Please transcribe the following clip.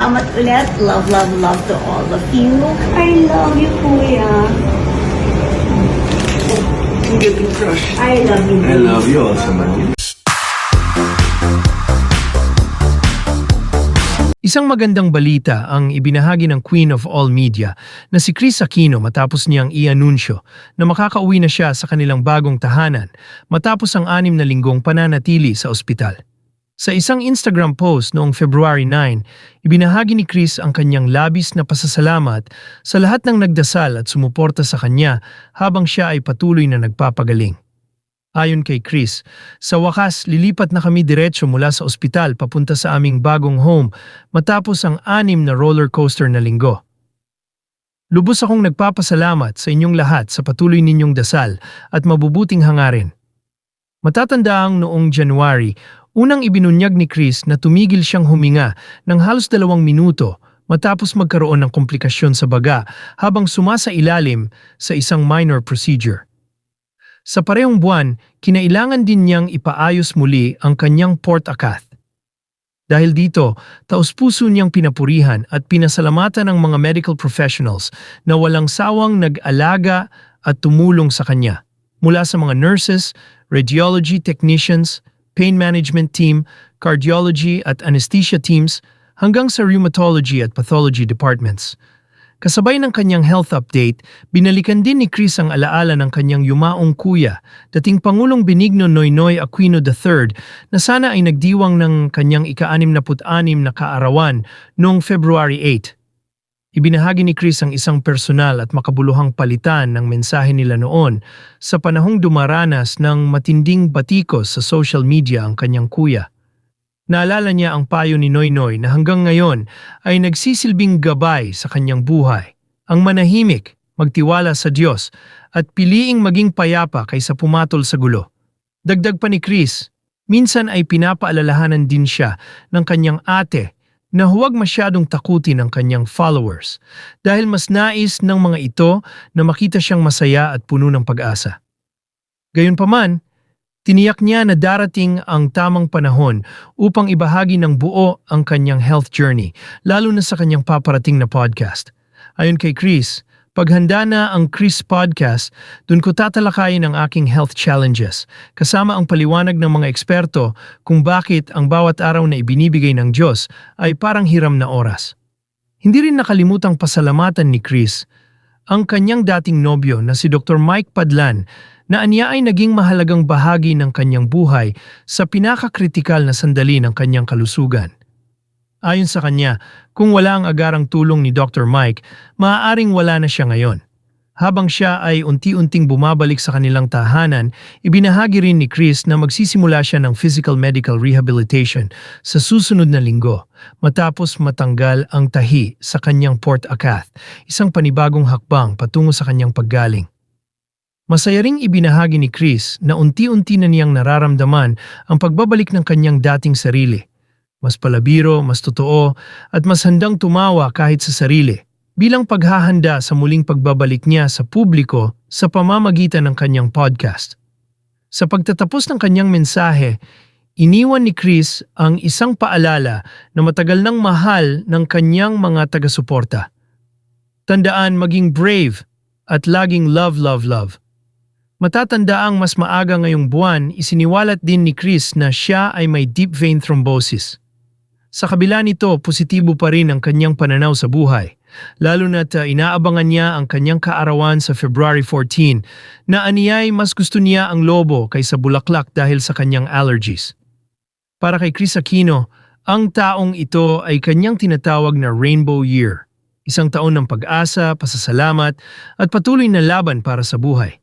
salamat ulit. Love, love, love to all of you. I love you, Kuya. I'm getting crushed. I love you. I love you also, man. Isang magandang balita ang ibinahagi ng Queen of All Media na si Kris Aquino matapos niyang i-anunsyo na makakauwi na siya sa kanilang bagong tahanan matapos ang 6 na linggong pananatili sa ospital. Sa isang Instagram post noong February 9, ibinahagi ni Kris ang kanyang labis na pasasalamat sa lahat ng nagdasal at sumuporta sa kanya habang siya ay patuloy na nagpapagaling. Ayon kay Kris, sa wakas lilipat na kami diretso mula sa ospital papunta sa aming bagong home matapos ang 6 na roller coaster na linggo. Lubos akong nagpapasalamat sa inyong lahat sa patuloy ninyong dasal at mabubuting hangarin. Matatandaang noong January, unang ibinunyag ni Kris na tumigil siyang huminga ng halos 2 minuto matapos magkaroon ng komplikasyon sa baga habang sumasailalim sa isang minor procedure. Sa parehong buwan, kinailangan din niyang ipaayos muli ang kanyang port acath. Dahil dito, taus-puso niyang pinapurihan at pinasalamatan ng mga medical professionals na walang sawang nag-alaga at tumulong sa kanya. Mula sa mga nurses, radiology technicians, pain management team, cardiology at anesthesia teams, hanggang sa rheumatology at pathology departments. Kasabay ng kanyang health update, binalikan din ni Kris ang alaala ng kanyang yumaong kuya, dating Pangulong Benigno Noynoy Aquino III, na sana ay nagdiwang ng kanyang ika-66 na kaarawan noong February 8. Ibinahagi ni Kris ang isang personal at makabuluhang palitan ng mensahe nila noon sa panahong dumaranas ng matinding batikos sa social media ang kanyang kuya. Naalala niya ang payo ni Noynoy na hanggang ngayon ay nagsisilbing gabay sa kanyang buhay. Ang manahimik, magtiwala sa Diyos, at piliing maging payapa kaysa pumatol sa gulo. Dagdag pa ni Kris, minsan ay pinapaalalahanan din siya ng kanyang ate na huwag masyadong takutin ang kanyang followers dahil mas nais ng mga ito na makita siyang masaya at puno ng pag-asa. Gayunpaman, tiniyak niya na darating ang tamang panahon upang ibahagi ng buo ang kanyang health journey, lalo na sa kanyang paparating na podcast. Ayon kay Kris, paghanda na ang Kris Podcast, dun ko tatalakayin ang aking health challenges, kasama ang paliwanag ng mga eksperto kung bakit ang bawat araw na ibinibigay ng Diyos ay parang hiram na oras. Hindi rin nakalimutang pasalamatan ni Kris ang kanyang dating nobyo na si Dr. Mike Padlan, na aniya ay naging mahalagang bahagi ng kanyang buhay sa pinakakritikal na sandali ng kanyang kalusugan. Ayon sa kanya, kung wala ang agarang tulong ni Dr. Mike, maaaring wala na siya ngayon. Habang siya ay unti-unting bumabalik sa kanilang tahanan, ibinahagi rin ni Kris na magsisimula siya ng physical medical rehabilitation sa susunod na linggo, matapos matanggal ang tahi sa kanyang port acath, isang panibagong hakbang patungo sa kanyang paggaling. Masaya ring ibinahagi ni Kris na unti-unti na niyang nararamdaman ang pagbabalik ng kanyang dating sarili. Mas palabiro, mas totoo, at mas handang tumawa kahit sa sarili, bilang paghahanda sa muling pagbabalik niya sa publiko sa pamamagitan ng kanyang podcast. Sa pagtatapos ng kanyang mensahe, iniwan ni Kris ang isang paalala na matagal nang mahal ng kanyang mga taga-suporta. Tandaan maging brave at laging love, love, love. Matatandaang mas maaga ngayong buwan, isiniwalat din ni Kris na siya ay may deep vein thrombosis. Sa kabila nito, positibo pa rin ang kanyang pananaw sa buhay, lalo na't inaabangan niya ang kanyang kaarawan sa February 14 na aniyay mas gusto niya ang lobo kaysa bulaklak dahil sa kanyang allergies. Para kay Kris Aquino, ang taong ito ay kanyang tinatawag na Rainbow Year, isang taon ng pag-asa, pasasalamat at patuloy na laban para sa buhay.